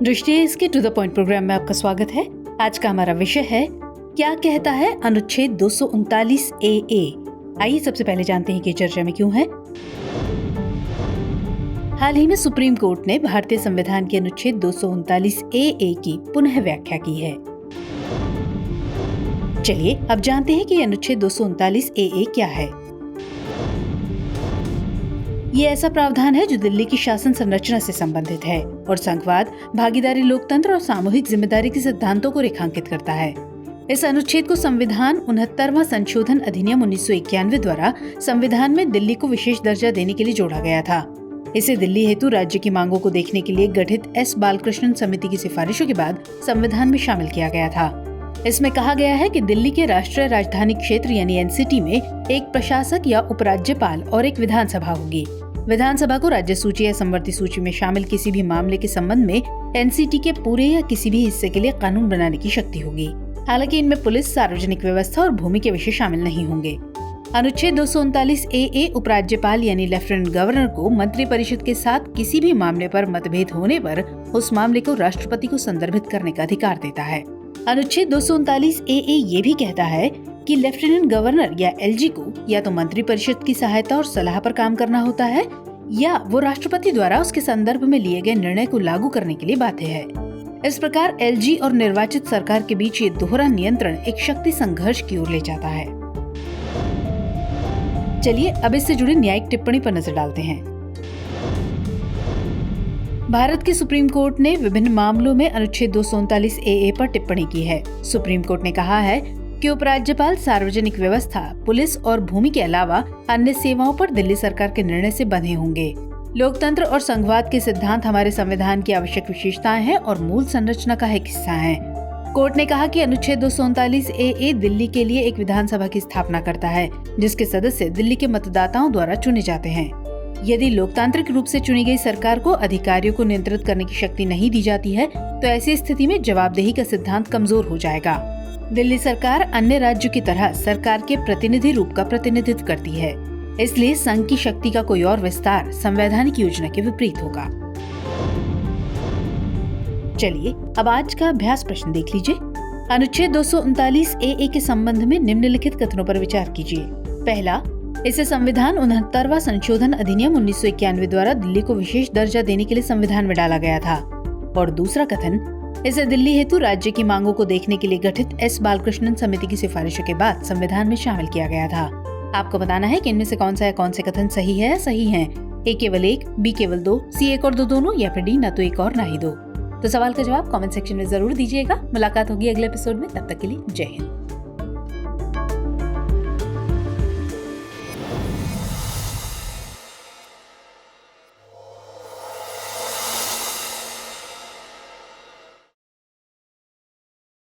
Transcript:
दृष्टि इसके to the point programme में आपका स्वागत है। आज का हमारा विषय है क्या कहता है अनुच्छेद 239 AA। आइए सबसे पहले जानते हैं कि चर्चा में क्यों है। हाल ही में सुप्रीम कोर्ट ने भारतीय संविधान के अनुच्छेद 239 AA की पुनः व्याख्या की है। चलिए अब जानते हैं कि अनुच्छेद 239 AA क्या है। ये ऐसा प्रावधान है जो दिल्ली की शासन संरचना से संबंधित है और संघवाद, भागीदारी, लोकतंत्र और सामूहिक जिम्मेदारी के सिद्धांतों को रेखांकित करता है। इस अनुच्छेद को संविधान 69वां संशोधन अधिनियम 1991 द्वारा संविधान में दिल्ली को विशेष दर्जा देने के लिए जोड़ा गया था। इसे दिल्ली हेतु राज्य की मांगों को देखने के लिए गठित एस बालकृष्णन समिति की सिफारिशों के बाद संविधान में शामिल किया गया था। इसमें कहा गया है कि दिल्ली के राष्ट्रीय राजधानी क्षेत्र यानी NCT में एक प्रशासक या उपराज्यपाल और एक विधानसभा होगी। विधानसभा को राज्य सूची या संवर्ती सूची में शामिल किसी भी मामले के संबंध में NCT के पूरे या किसी भी हिस्से के लिए कानून बनाने की शक्ति होगी। हालांकि इनमें पुलिस, सार्वजनिक व्यवस्था और भूमि के विषय शामिल नहीं होंगे। अनुच्छेद 239 AA उपराज्यपाल यानी लेफ्टिनेंट गवर्नर को मंत्रिपरिषद के साथ किसी भी मामले पर मतभेद होने पर उस मामले को राष्ट्रपति को संदर्भित करने का अधिकार देता है। अनुच्छेद 239 AA ये भी कहता है कि लेफ्टिनेंट गवर्नर या LG को या तो मंत्रिपरिषद की सहायता और सलाह पर काम करना होता है या वो राष्ट्रपति द्वारा उसके संदर्भ में लिए गए निर्णय को लागू करने के लिए बाध्य है। इस प्रकार LG और निर्वाचित सरकार के बीच ये दोहरा नियंत्रण एक शक्ति संघर्ष की ओर ले जाता है। चलिए अब इससे जुड़ी न्यायिक टिप्पणी पर नजर डालते हैं। भारत के सुप्रीम कोर्ट ने विभिन्न मामलों में अनुच्छेद 239 AA पर टिप्पणी की है। सुप्रीम कोर्ट ने कहा है कि उपराज्यपाल सार्वजनिक व्यवस्था, पुलिस और भूमि के अलावा अन्य सेवाओं पर दिल्ली सरकार के निर्णय से बंधे होंगे। लोकतंत्र और संघवाद के सिद्धांत हमारे संविधान की आवश्यक विशेषताएं हैं और मूल संरचना का एक हिस्सा हैं। कोर्ट ने कहा कि अनुच्छेद 239 AA दिल्ली के लिए एक विधानसभा की स्थापना करता है जिसके सदस्य दिल्ली के मतदाताओं द्वारा चुने जाते हैं। यदि लोकतांत्रिक रूप से चुनी गई सरकार को अधिकारियों को नियंत्रित करने की शक्ति नहीं दी जाती है तो ऐसी स्थिति में जवाबदेही का सिद्धांत कमजोर हो जाएगा। दिल्ली सरकार अन्य राज्यों की तरह सरकार के प्रतिनिधि रूप का प्रतिनिधित्व करती है, इसलिए संघ की शक्ति का कोई और विस्तार संवैधानिक योजना के विपरीत होगा। चलिए अब आज का अभ्यास प्रश्न देख लीजिए। अनुच्छेद 239 AA के संबंध में निम्नलिखित कथनों पर विचार कीजिए। पहला, इसे संविधान 69वां संशोधन अधिनियम 1991 द्वारा दिल्ली को विशेष दर्जा देने के लिए संविधान में डाला गया था। और दूसरा कथन, इसे दिल्ली हेतु राज्य की मांगों को देखने के लिए गठित एस बालकृष्णन समिति की सिफारिशों के बाद संविधान में शामिल किया गया था। आपको बताना है कि इनमें से कौन सा या कौन से कथन सही है या सही हैं। A केवल 1, B केवल 2, C 1 और 2 दोनों या फिर D न तो 1 और न ही 2। तो सवाल का जवाब कमेंट सेक्शन में जरूर दीजिएगा। मुलाकात होगी अगले एपिसोड में, तब तक के लिए जय हिंद।